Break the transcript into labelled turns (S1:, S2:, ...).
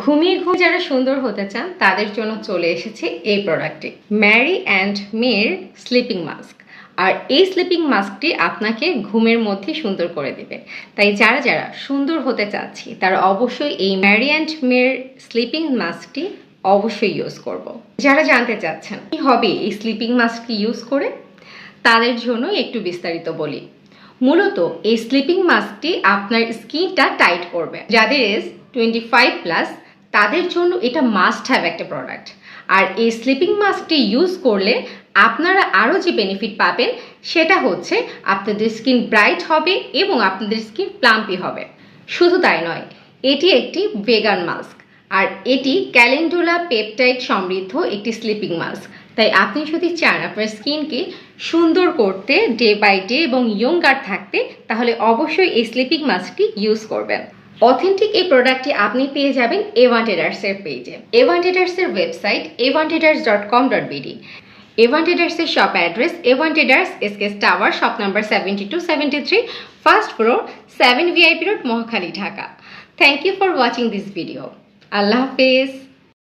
S1: ঘুমিয়ে ঘুমিয়ে যারা সুন্দর হতে চান তাদের জন্য চলে এসেছে এই প্রোডাক্টটি, ম্যারি অ্যান্ড মের স্লিপিং মাস্ক। আর এই স্লিপিং মাস্কটি আপনাকে ঘুমের মধ্যে সুন্দর করে দেবে। তাই যারা যারা সুন্দর হতে চাচ্ছি তারা অবশ্যই এই ম্যারি অ্যান্ড মের স্লিপিং মাস্কটি অবশ্যই ইউজ করব। যারা জানতে চাচ্ছেন কি হবে এই স্লিপিং মাস্কটি ইউজ করে, তাদের জন্য একটু বিস্তারিত বলি। মূলত এই স্লিপিং মাস্কটি আপনার স্কিনটা টাইট করবে। যাদের এজ 25+ তাদের জন্য এটা মাস্ট হ্যাভ একটা প্রোডাক্ট। আর এই স্লিপিং মাস্কটি ইউজ করলে আপনারা আরও যে বেনিফিট পাবেন সেটা হচ্ছে আপনাদের স্কিন ব্রাইট হবে এবং আপনাদের স্কিন প্লাম্পি হবে। শুধু তাই নয়, এটি একটি ভেগান মাস্ক আর এটি ক্যালেন্ডুলা পেপটাইড সমৃদ্ধ একটি স্লিপিং মাস্ক। তাই আপনি যদি চান আপনার স্কিনকে সুন্দর করতে ডে বাই ডে এবং ইয়ঙ্গার থাকতে, তাহলে অবশ্যই এই স্লিপিং মাস্কটি ইউজ করবেন। অথেন্টিক এই প্রোডাক্টটি আপনি পেয়ে যাবেন এভান্টেডার্সের পেজে। এভান্টেডার্সের ওয়েবসাইট evantedars.com.bd। এভান্টেডার্সের shop address Evantedars SKS tower, shop number 7273, first floor, 7 VIP road, Mohakhali, Dhaka. Thank you for watching this video. আল্লাহ হাফেজ।